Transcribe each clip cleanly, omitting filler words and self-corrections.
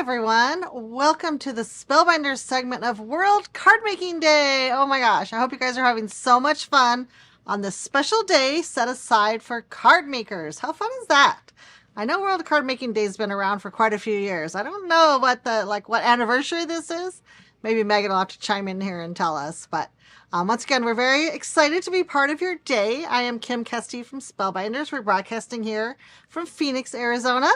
everyone. Welcome to the Spellbinders segment of World Card Making Day. Oh my gosh, I hope you guys are having so much fun on this special day set aside for card makers. How fun is that? I know World Card Making Day has been around for quite a few years. I don't know what anniversary this is. Maybe Megan will have to chime in here and tell us. But once again, we're very excited to be part of your day. I am Kim Kesti from Spellbinders. We're broadcasting here from Phoenix, Arizona.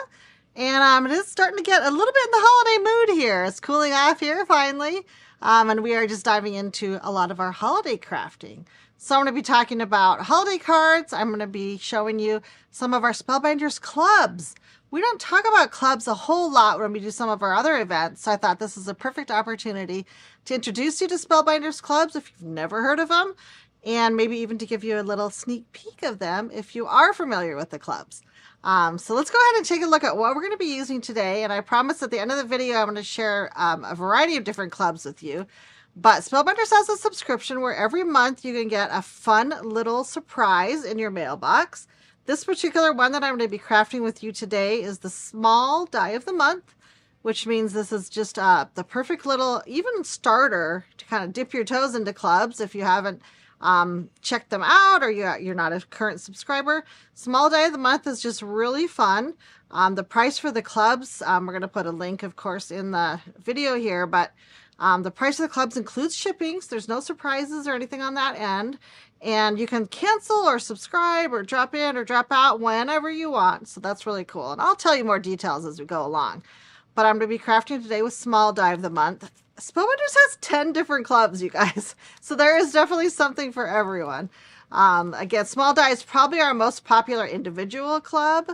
And it is starting to get a little bit in the holiday mood here. It's cooling off here finally. And we are just diving into a lot of our holiday crafting. So I'm going to be talking about holiday cards. I'm going to be showing you some of our Spellbinders clubs. We don't talk about clubs a whole lot when we do some of our other events. So I thought this is a perfect opportunity to introduce you to Spellbinders clubs if you've never heard of them. And maybe even to give you a little sneak peek of them if you are familiar with the clubs. So let's go ahead and take a look at what we're going to be using today. And I promise at the end of the video, I'm going to share a variety of different clubs with you. But Spellbinders has a subscription where every month you can get a fun little surprise in your mailbox. This particular one that I'm going to be crafting with you today is the small die of the month, which means this is just the perfect little even starter to kind of dip your toes into clubs if you haven't check them out or you're not a current subscriber. Small die of the month is just really fun. The price for the clubs, we're going to put a link, of course, in the video here, but the price of the clubs includes shipping, so there's no surprises or anything on that end. And you can cancel or subscribe or drop in or drop out whenever you want. So that's really cool. And I'll tell you more details as we go along. But I'm going to be crafting today with small die of the month. Spellbinders has 10 different clubs, you guys. So there is definitely something for everyone. Again, small die is probably our most popular individual club.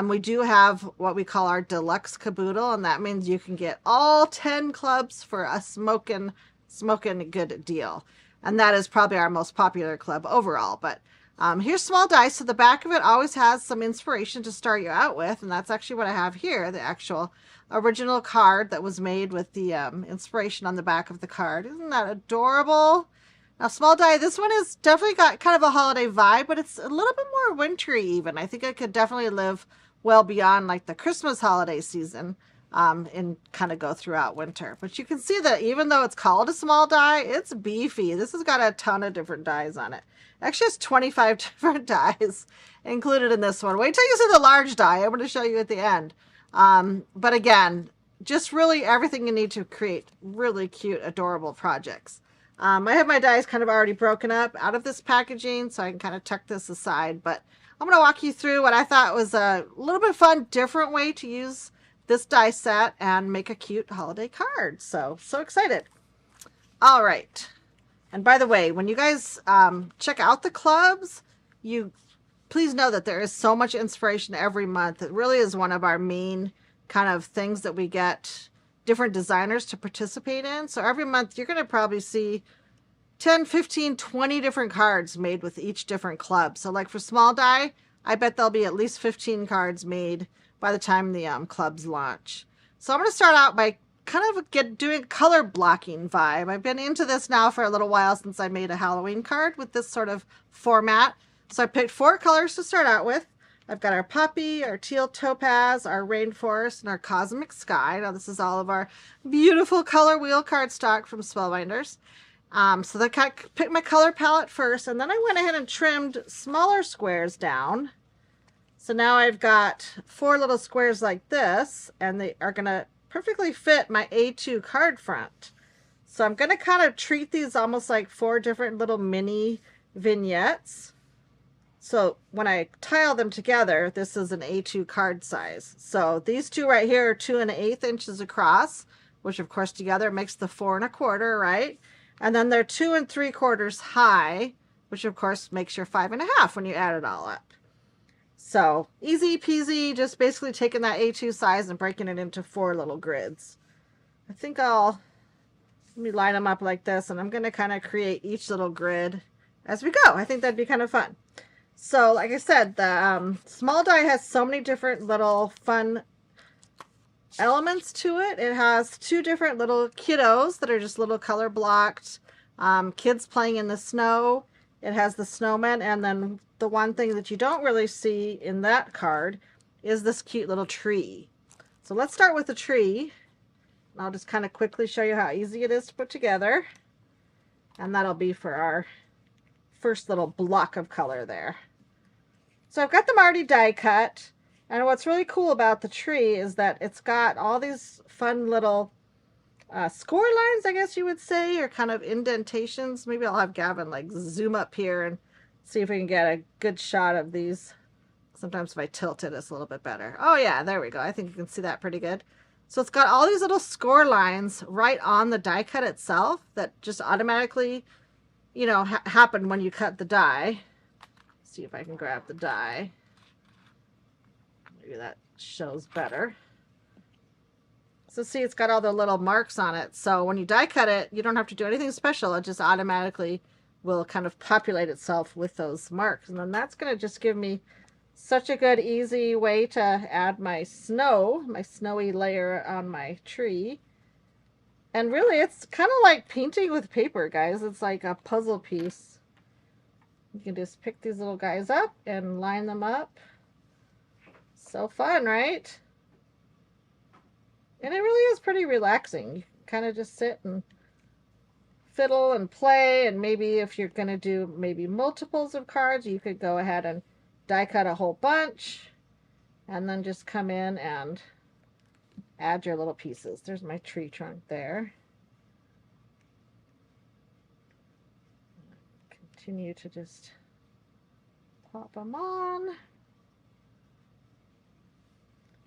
We do have what we call our deluxe caboodle, and that means you can get all 10 clubs for a smoking good deal. And that is probably our most popular club overall. But here's small die. So the back of it always has some inspiration to start you out with, and that's actually what I have here, the actual original card that was made with the inspiration on the back of the card. Isn't that adorable? Now, small die, this one has definitely got kind of a holiday vibe, but it's a little bit more wintry even. I think it could definitely live well beyond like the Christmas holiday season and kind of go throughout winter. But you can see that even though it's called a small die, it's beefy. This has got a ton of different dies on it. Actually, it's 25 different dies included in this one. Wait till you see the large die. I'm going to show you at the end. But again, just really everything you need to create really cute, adorable projects. I have my dies kind of already broken up out of this packaging, so I can kind of tuck this aside. But I'm going to walk you through what I thought was a little bit fun, different way to use this die set and make a cute holiday card. So excited. All right. And by the way, when you guys check out the clubs, please know that there is so much inspiration every month. It really is one of our main kind of things that we get different designers to participate in. So every month you're going to probably see 10, 15, 20 different cards made with each different club. So like for small die, I bet there'll be at least 15 cards made by the time the clubs launch. So I'm going to start out by kind of doing color blocking vibe. I've been into this now for a little while since I made a Halloween card with this sort of format. So I picked 4 colors to start out with. I've got our poppy, our teal topaz, our rainforest, and our cosmic sky. Now this is all of our beautiful color wheel cardstock from Spellbinders. So I picked my color palette first, and then I went ahead and trimmed smaller squares down. So now I've got 4 little squares like this, and they are going to perfectly fit my A2 card front. So I'm going to kind of treat these almost like 4 different little mini vignettes. So when I tile them together, this is an A2 card size. So these 2 right here are 2 1/8 inches across, which of course together makes the 4 1/4, right? And then they're 2 3/4 high, which of course makes your 5 1/2 when you add it all up. So easy peasy, just basically taking that A2 size and breaking it into 4 little grids. I think let me line them up like this, and I'm going to kind of create each little grid as we go. I think that'd be kind of fun. So like I said, the small die has so many different little fun elements to it. It has 2 different little kiddos that are just little color blocked kids playing in the snow. It has the snowman, and then the one thing that you don't really see in that card is this cute little tree. So let's start with the tree. I'll just kind of quickly show you how easy it is to put together. And that'll be for our first little block of color there. So I've got them already die cut. And what's really cool about the tree is that it's got all these fun little score lines, I guess you would say, or kind of indentations. Maybe I'll have Gavin like zoom up here and see if we can get a good shot of these. Sometimes if I tilt it, it's a little bit better. Oh yeah, there we go. I think you can see that pretty good. So it's got all these little score lines right on the die cut itself that just automatically, you know, happen when you cut the die. See if I can grab the die. Maybe that shows better. So see, it's got all the little marks on it. So when you die cut it, you don't have to do anything special. It just automatically will kind of populate itself with those marks. And then that's going to just give me such a good, easy way to add my snowy layer on my tree. And really, it's kind of like painting with paper, guys. It's like a puzzle piece. You can just pick these little guys up and line them up. So fun, right? And it really is pretty relaxing. You kind of just sit and fiddle and play. And maybe if you're going to do maybe multiples of cards, you could go ahead and die cut a whole bunch. And then just come in and add your little pieces. There's my tree trunk there. Continue to just pop them on.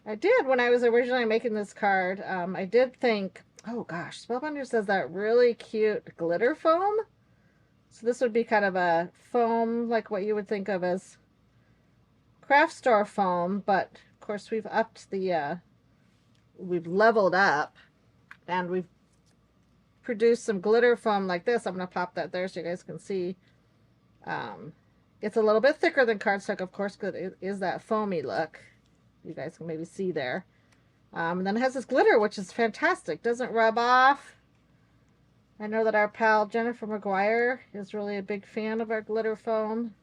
I did, when I was originally making this card, I did think, oh gosh, Spellbinders does that really cute glitter foam. So this would be kind of a foam, like what you would think of as craft store foam, but of course we've upped the, we've leveled up, and we've produced some glitter foam like this. I'm going to pop that there so you guys can see. It's a little bit thicker than cardstock, of course, because it is that foamy look. You guys can maybe see there. And then it has this glitter, which is fantastic. Doesn't rub off. I know that our pal Jennifer McGuire is really a big fan of our glitter foam.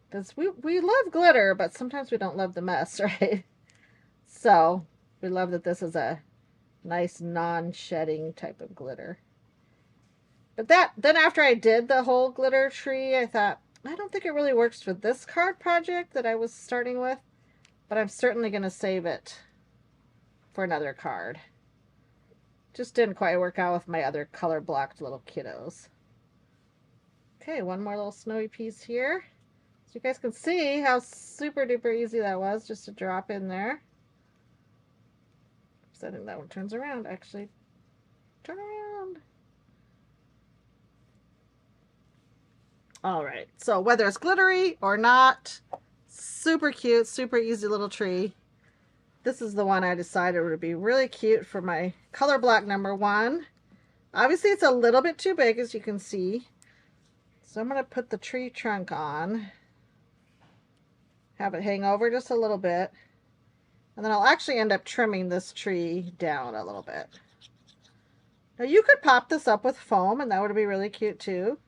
Because we love glitter, but sometimes we don't love the mess, right? So we love that this is a nice non-shedding type of glitter. But then after I did the whole glitter tree, I thought, I don't think it really works for this card project that I was starting with. But I'm certainly going to save it for another card. Just didn't quite work out with my other color blocked little kiddos. Okay, one more little snowy piece here. So you guys can see how super duper easy that was just to drop in there. So I think that one turns around, actually. Turn around. All right, so whether it's glittery or not, super cute, super easy little tree. This is the one I decided would be really cute for my color block number 1. Obviously it's a little bit too big, as you can see. So I'm going to put the tree trunk on. Have it hang over just a little bit. And then I'll actually end up trimming this tree down a little bit. Now you could pop this up with foam and that would be really cute too.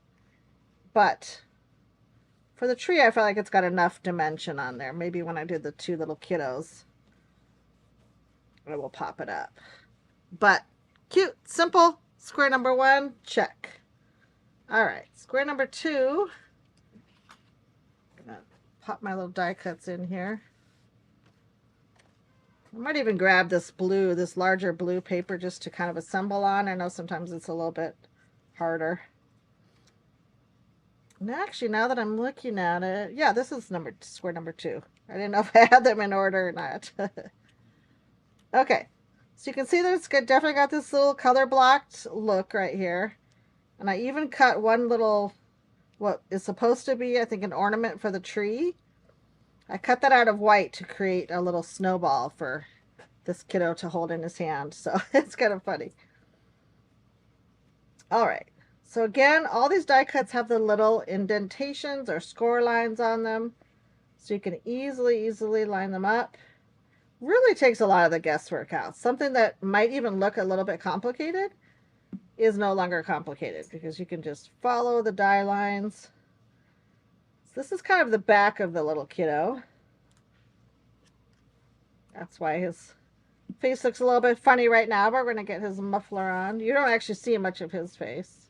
But for the tree, I feel like it's got enough dimension on there. Maybe when I did the 2 little kiddos, I will pop it up. But cute, simple. Square number 1, check. All right, square number 2. I'm gonna pop my little die cuts in here. I might even grab this blue, this larger blue paper just to kind of assemble on. I know sometimes it's a little bit harder. And actually, now that I'm looking at it, yeah, this is square number 2. I didn't know if I had them in order or not. Okay, so you can see that it's definitely got this little color blocked look right here. And I even cut one little, what is supposed to be, I think, an ornament for the tree. I cut that out of white to create a little snowball for this kiddo to hold in his hand. So it's kind of funny. All right. So again, all these die cuts have the little indentations or score lines on them. So you can easily line them up. Really takes a lot of the guesswork out. Something that might even look a little bit complicated is no longer complicated because you can just follow the die lines. So this is kind of the back of the little kiddo. That's why his Face looks a little bit funny right now, but we're going to get his muffler on. You don't actually see much of his face.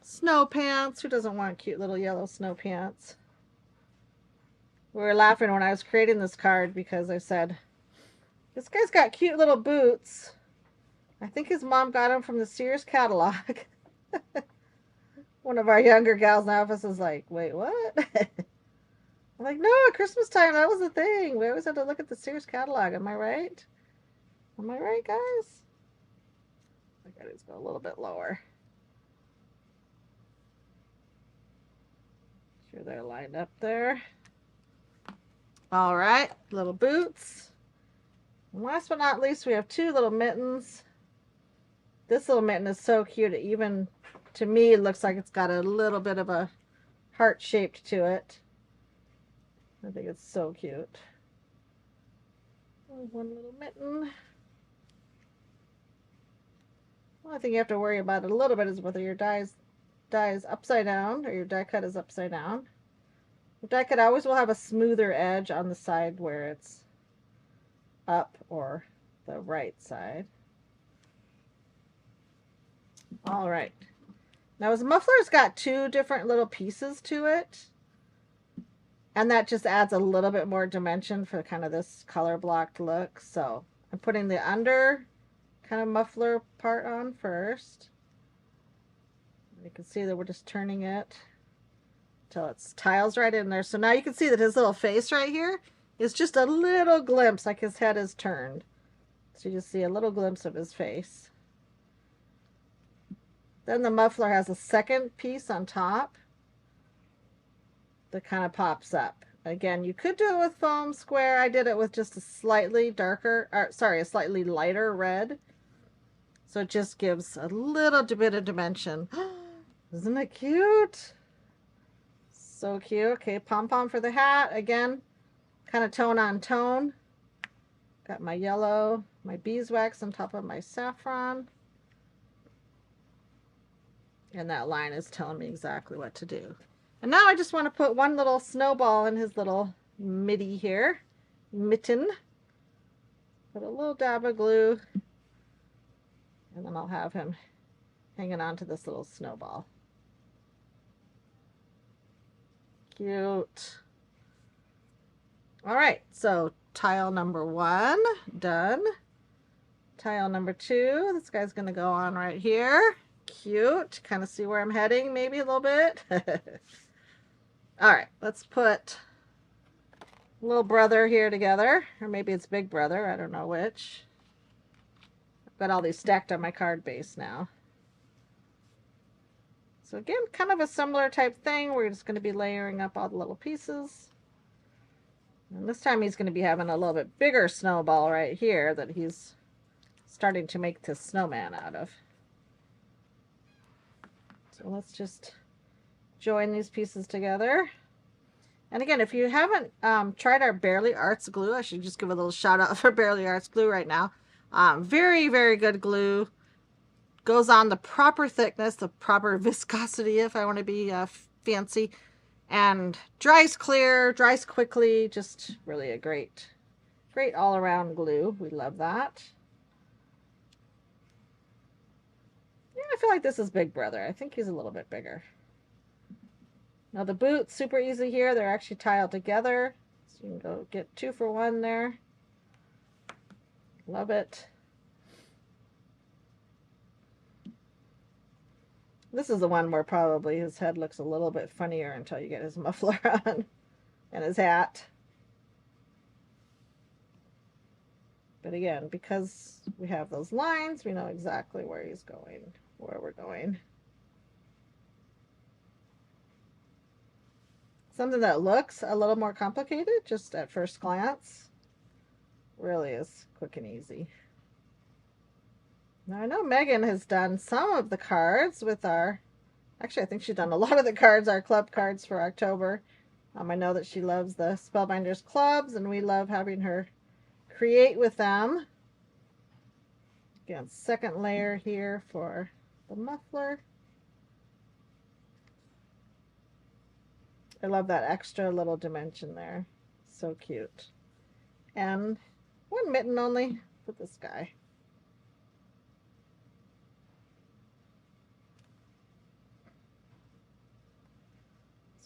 Snow pants. Who doesn't want cute little yellow snow pants? We were laughing when I was creating this card because I said, this guy's got cute little boots. I think his mom got him from the Sears catalog. One of our younger gals in the office is like, wait, what? I'm like, no, at Christmas time, that was the thing. We always had to look at the Sears catalog. Am I right? Am I right, guys? I gotta just go a little bit lower. Sure they're lined up there. All right, little boots. And last but not least, we have two little mittens. This little mitten is so cute. It even, to me, it looks like it's got a little bit of a heart shaped to it. I think it's so cute. One little mitten. Well, I think you have to worry about it a little bit is whether your die is upside down or your die cut is upside down. Your die cut always will have a smoother edge on the side where it's up or the right side. All right. Now his muffler's got two different little pieces to it. And that just adds a little bit more dimension for kind of this color blocked look. So I'm putting the under kind of muffler part on first. You can see that we're just turning it until it's tiles right in there. So now you can see that his little face right here is just a little glimpse, like his head is turned. So you just see a little glimpse of his face. Then the muffler has a second piece on top that kind of pops up. Again, you could do it with foam square. I did it with just a slightly darker, or sorry, a slightly lighter red. So it just gives a little bit of dimension. Isn't it cute? So cute. Okay, pom-pom for the hat. Again, kind of tone on tone. Got my yellow, my beeswax on top of my saffron. And that line is telling me exactly what to do. And now I just want to put one little snowball in his little midi here. Mitten. Put a little dab of glue. And then I'll have him hanging on to this little snowball. Cute. All right, so tile number 1, done. Tile number 2, this guy's gonna go on right here. Cute, kind of see where I'm heading maybe a little bit. All right, let's put little brother here together, or maybe it's big brother, I don't know which. I've got all these stacked on my card base now. So again, kind of a similar type thing. We're just going to be layering up all the little pieces. And this time he's going to be having a little bit bigger snowball right here that he's starting to make this snowman out of. So let's just join these pieces together. And again, if you haven't tried our Barely Arts glue, I should just give a little shout out for Barely Arts glue right now. Very, very good glue. Goes on the proper thickness, the proper viscosity if I want to be fancy. And dries clear, dries quickly. Just really a great all-around glue. We love that. Yeah, I feel like this is Big Brother. I think he's a little bit bigger. Now the boots, super easy here. They're actually tiled together. So you can go get 2 for 1 there. Love it. This is the one where probably his head looks a little bit funnier until you get his muffler on and his hat. But again, because we have those lines, we know exactly where he's going, where we're going. Something that looks a little more complicated just at first glance really is quick and easy. Now I know Megan has done some of the cards with our, actually I think she's done a lot of the cards, our club cards for October. I know that she loves the Spellbinders clubs and we love having her create with them. Again, second layer here for the muffler. I love that extra little dimension there. so cute. And one mitten only for this guy.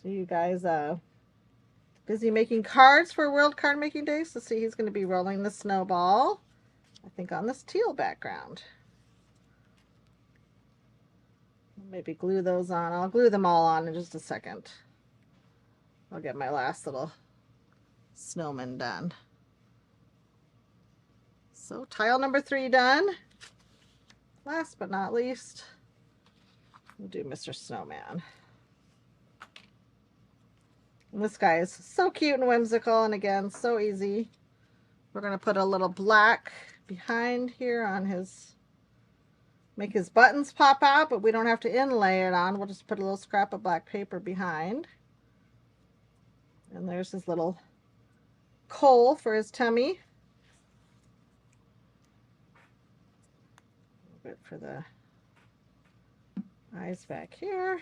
So you guys busy making cards for World Card Making Day. So see, he's going to be rolling the snowball, I think, on this teal background. Maybe glue those on. I'll glue them all on in just a second. I'll get my last little snowman done. So tile number 3 done. Last but not least, we'll do Mr. Snowman. And this guy is so cute and whimsical, and again, so easy. We're going to put a little black behind here on his, make his buttons pop out, but we don't have to inlay it on. We'll just put a little scrap of black paper behind. And there's his little coal for his tummy. A little bit for the eyes back here.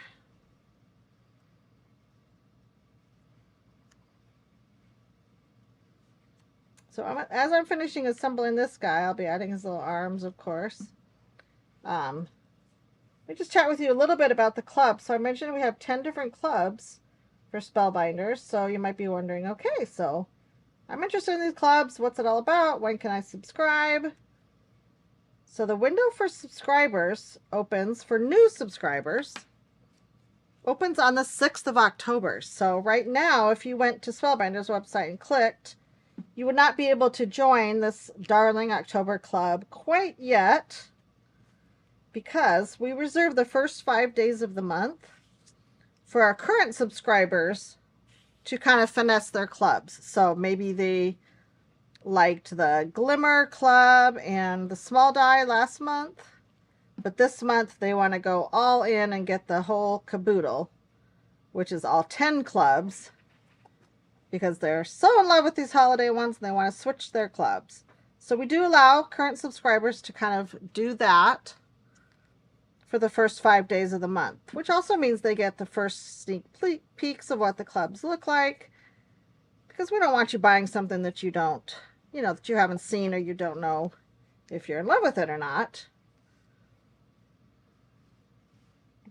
So as I'm finishing assembling this guy, I'll be adding his little arms, of course. Let me just chat with you a little bit about the club. So I mentioned we have 10 different clubs for Spellbinders. So you might be wondering, okay, so I'm interested in these clubs. What's it all about? When can I subscribe? So the window for subscribers opens, for new subscribers, opens on the 6th of October. So right now, if you went to Spellbinders website and clicked, you would not be able to join this darling October club quite yet, because we reserve the first 5 days of the month for our current subscribers to kind of finesse their clubs. So maybe they liked the Glimmer Club and the small die last month, but this month they want to go all in and get the whole caboodle, which is all 10 clubs, because they're so in love with these holiday ones and they want to switch their clubs. So we do allow current subscribers to kind of do that for the first 5 days of the month, which also means they get the first sneak peeks of what the clubs look like, because we don't want you buying something that you don't, that you haven't seen, or you don't know if you're in love with it or not.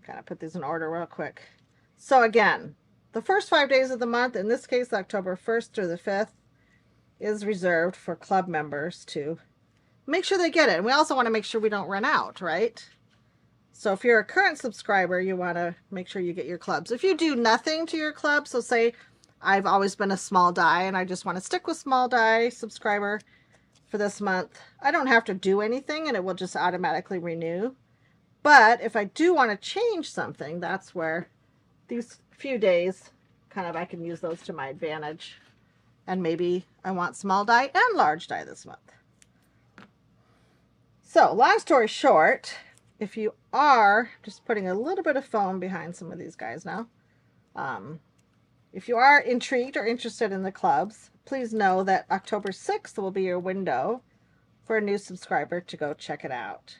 Kind of put these in order real quick. So again, the first 5 days of the month, in this case October 1st through the 5th, is reserved for club members to make sure they get it. And we also want to make sure we don't run out, right? So if you're a current subscriber, you want to make sure you get your clubs. If you do nothing to your club, so say I've always been a small die and I just want to stick with small die subscriber for this month, I don't have to do anything and it will just automatically renew. But if I do want to change something, that's where these few days, kind of, I can use those to my advantage. And maybe I want small die and large die this month. So long story short, if you are just putting a little bit of foam behind some of these guys now, if you are intrigued or interested in the clubs, please know that October 6th will be your window for a new subscriber to go check it out.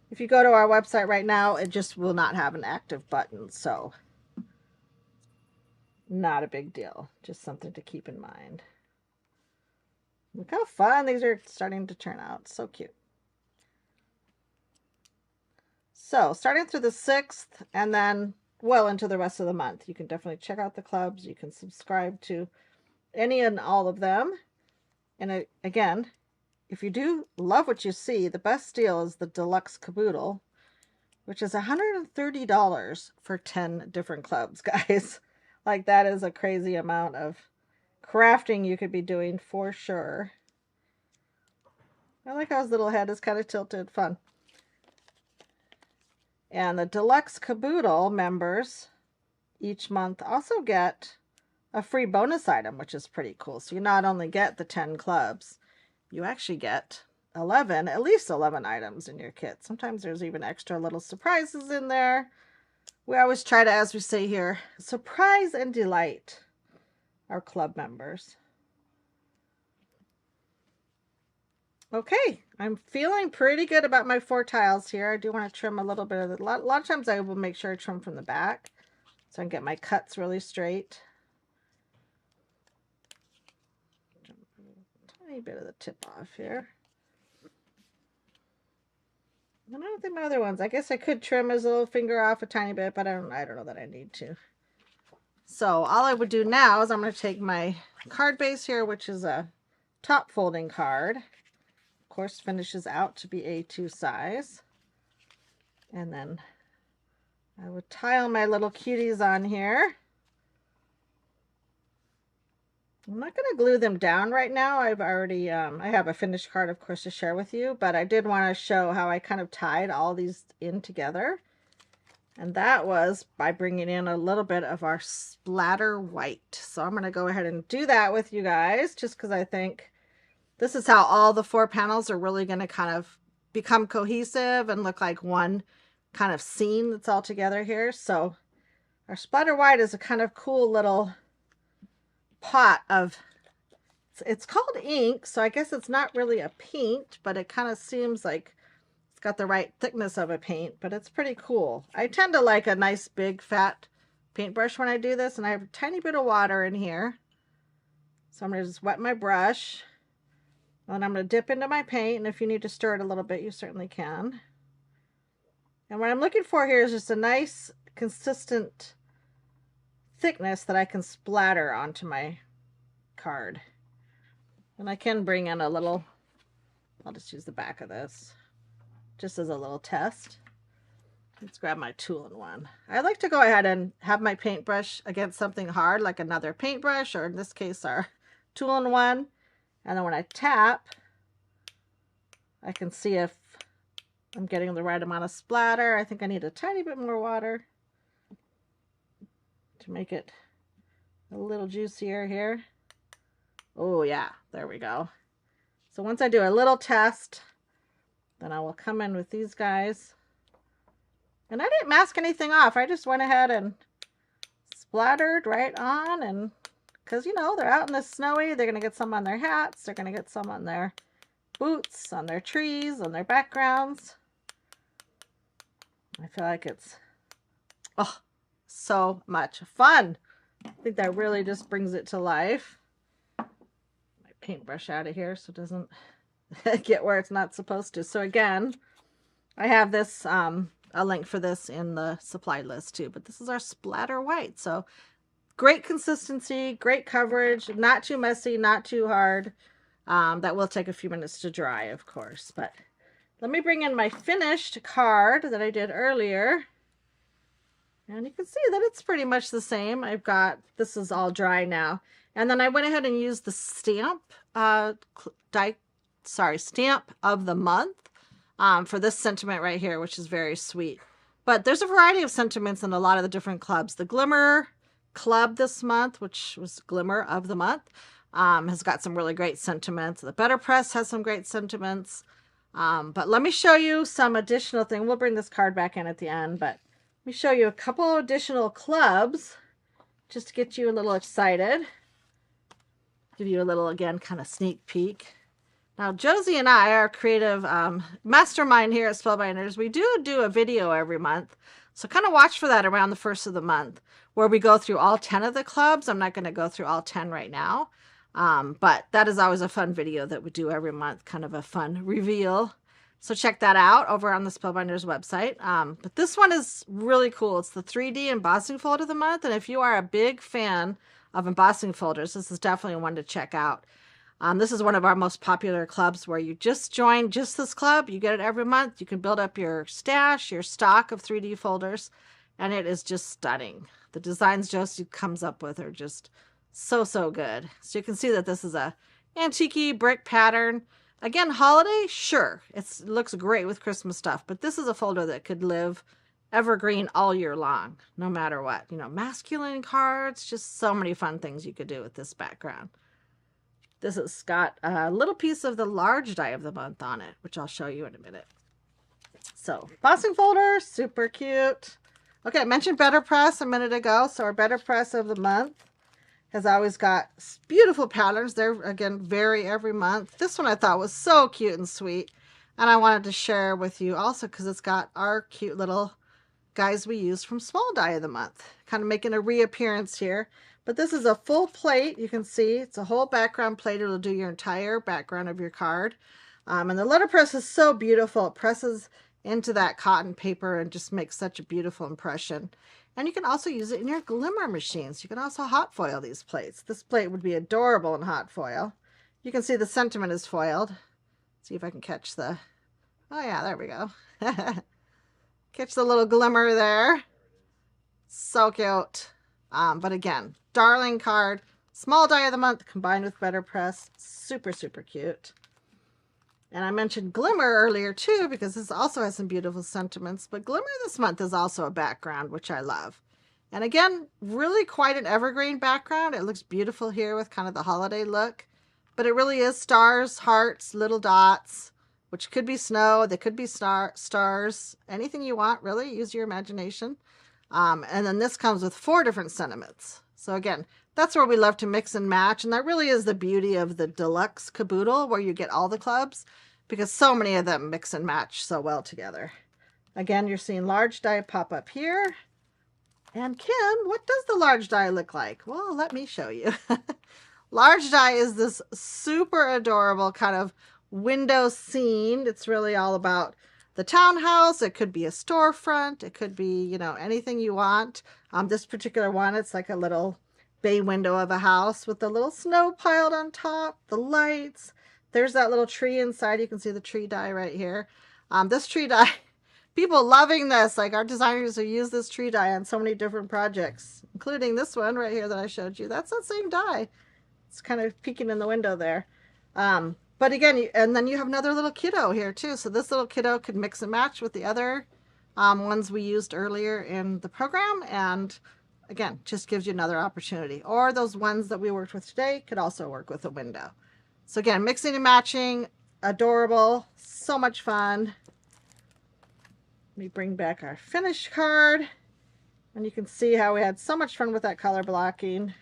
If you go to our website right now, it just will not have an active button, so not a big deal. Just something to keep in mind. Look how fun these are starting to turn out. So cute. So starting through the 6th and then well into the rest of the month, you can definitely check out the clubs. You can subscribe to any and all of them. And again, if you do love what you see, the best deal is the Deluxe Caboodle, which is $130 for 10 different clubs, guys. Like, that is a crazy amount of crafting you could be doing for sure. I like how his little head is kind of tilted. Fun. And the Deluxe Caboodle members each month also get a free bonus item, which is pretty cool. So you not only get the 10 clubs, you actually get at least 11 items in your kit. Sometimes there's even extra little surprises in there. We always try to, as we say here, surprise and delight our club members. Okay, I'm feeling pretty good about my 4 tiles here. I do want to trim a little bit of it. A lot of times I will make sure I trim from the back so I can get my cuts really straight. tiny bit of the tip off here. And I don't think my other ones, I guess I could trim his little finger off a tiny bit, but I don't know that I need to. So all I would do now is I'm going to take my card base here, which is a top folding card. Of course, finishes out to be A2 size. And then I would tile my little cuties on here. I'm not going to glue them down right now. I've already, I have a finished card, of course, to share with you, but I did want to show how I kind of tied all these in together. And that was by bringing in a little bit of our splatter white. So I'm going to go ahead and do that with you guys, just because I think this is how all the 4 panels are really going to kind of become cohesive and look like one kind of scene that's all together here. So our splatter white is a kind of cool little pot of, it's called ink, so I guess it's not really a paint, but it kind of seems like it's got the right thickness of a paint, but it's pretty cool. I tend to like a nice big fat paintbrush when I do this, and I have a tiny bit of water in here. So I'm going to just wet my brush, and I'm going to dip into my paint, and if you need to stir it a little bit, you certainly can. And what I'm looking for here is just a nice consistent thickness that I can splatter onto my card. And I can bring in a little, I'll just use the back of this just as a little test. Let's grab my tool-in-one. I like to go ahead and have my paintbrush against something hard, like another paintbrush, or in this case our tool-in-one, and then when I tap, I can see if I'm getting the right amount of splatter. I think I need a tiny bit more water to make it a little juicier here. Oh yeah, there we go. So once I do a little test, then I will come in with these guys. And I didn't mask anything off. I just went ahead and splattered right on, and because you know they're out in the snowy, they're gonna get some on their hats, they're gonna get some on their boots, on their trees, on their backgrounds. I feel like it's so much fun. I think that really just brings it to life. My paintbrush out of here so it doesn't get where it's not supposed to. So again, I have this a link for this in the supply list too, but this is our splatter white. So great consistency, great coverage, not too messy, not too hard. That will take a few minutes to dry, of course, but let me bring in my finished card that I did earlier. And you can see that it's pretty much the same. I've got, this is all dry now. And then I went ahead and used the stamp, stamp of the month for this sentiment right here, which is very sweet. But there's a variety of sentiments in a lot of the different clubs. The Glimmer Club this month, which was Glimmer of the Month, has got some really great sentiments. The Better Press has some great sentiments. But let me show you some additional thing. We'll bring this card back in at the end, but let me show you a couple additional clubs just to get you a little excited. Give you a little, again, kind of sneak peek. Now, Josie and I, our creative mastermind here at Spellbinders, we do a video every month. So kind of watch for that around the first of the month where we go through all 10 of the clubs. I'm not going to go through all 10 right now. But that is always a fun video that we do every month, kind of a fun reveal. So check that out over on the Spellbinders website. But this one is really cool. It's the 3D embossing folder of the month. And if you are a big fan of embossing folders, this is definitely one to check out. This is one of our most popular clubs where you just join just this club. You get it every month. You can build up your stash, your stock of 3D folders, and it is just stunning. The designs Josie comes up with are just so good. So you can see that this is a antique brick pattern. Again, holiday, sure, it looks great with Christmas stuff, but this is a folder that could live evergreen all year long, no matter what. You know, masculine cards, just so many fun things you could do with this background. This has got a little piece of the large die of the month on it, which I'll show you in a minute. So, embossing folder, super cute. Okay, I mentioned Better Press a minute ago, so our Better Press of the month has always got beautiful patterns. They're, again, vary every month. This one I thought was so cute and sweet, and I wanted to share with you also because it's got our cute little guys we use from Small Die of the Month, kind of making a reappearance here. But this is a full plate. You can see it's a whole background plate. It'll do your entire background of your card. And the letterpress is so beautiful. It presses into that cotton paper and just makes such a beautiful impression. And you can also use it in your glimmer machines. You can also hot foil these plates. This plate would be adorable in hot foil. You can see the sentiment is foiled. See if I can catch the... Oh yeah, there we go. Catch the little glimmer there. So cute. But again, darling card. Small die of the month combined with better press. Super, super cute. And I mentioned glimmer earlier too, because this also has some beautiful sentiments. But glimmer this month is also a background, which I love. And again, really quite an evergreen background. It looks beautiful here with kind of the holiday look. But it really is stars, hearts, little dots, which could be snow. They could be stars. Anything you want, really. Use your imagination. And then this comes with 4 different sentiments. So again, that's where we love to mix and match. And that really is the beauty of the deluxe caboodle, where you get all the clubs, because so many of them mix and match so well together. Again, you're seeing large die pop up here. And Kim, what does the large die look like? Well, let me show you. Large die is this super adorable kind of window scene. It's really all about the townhouse. It could be a storefront. It could be, you know, anything you want. This particular one, it's like a little bay window of a house with the little snow piled on top, the lights. There's that little tree inside. You can see the tree die right here. This tree die, people loving this. Like our designers who use this tree die on so many different projects, including this one right here that I showed you. That's that same die. It's kind of peeking in the window there. But again, and then you have another little kiddo here too. So this little kiddo could mix and match with the other ones we used earlier in the program. And again, just gives you another opportunity. Or those ones that we worked with today could also work with a window. So again, mixing and matching, adorable, so much fun. Let me bring back our finished card. And you can see how we had so much fun with that color blocking.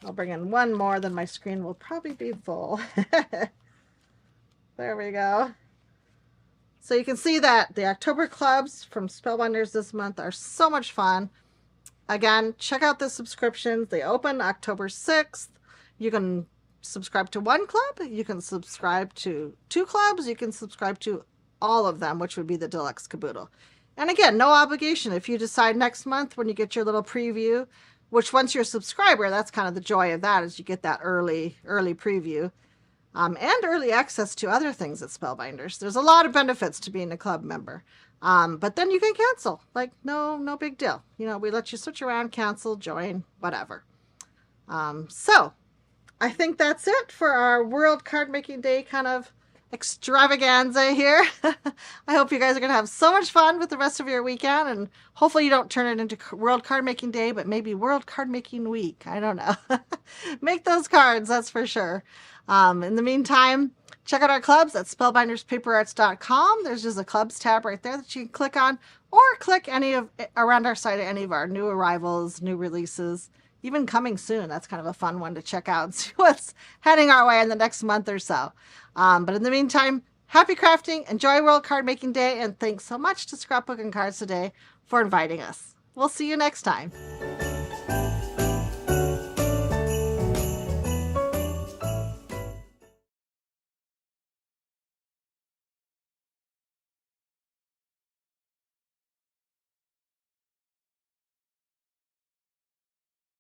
I'll bring in one more, then my screen will probably be full. There we go. So you can see that the October clubs from Spellbinders this month are so much fun. Again, check out the subscriptions. They open October 6th. You can subscribe to 1 club. You can subscribe to 2 clubs. You can subscribe to all of them, which would be the deluxe caboodle. And again, no obligation. If you decide next month when you get your little preview, which once you're a subscriber, that's kind of the joy of that, is you get that early preview and early access to other things at Spellbinders. There's a lot of benefits to being a club member. But then you can cancel, like no big deal. You know, we let you switch around, cancel, join, whatever. So I think that's it for our World Card Making Day kind of extravaganza here. I hope you guys are going to have so much fun with the rest of your weekend, and hopefully you don't turn it into World Card Making Day, but maybe World Card Making Week. I don't know. Make those cards, that's for sure. In the meantime, check out our clubs at spellbinderspaperarts.com. There's just a clubs tab right there that you can click on, or click any of around our site at any of our new arrivals, new releases, even coming soon. That's kind of a fun one to check out and see what's heading our way in the next month or so. But in the meantime, happy crafting, enjoy World Card Making Day, and thanks so much to Scrapbook and Cards Today for inviting us. We'll see you next time.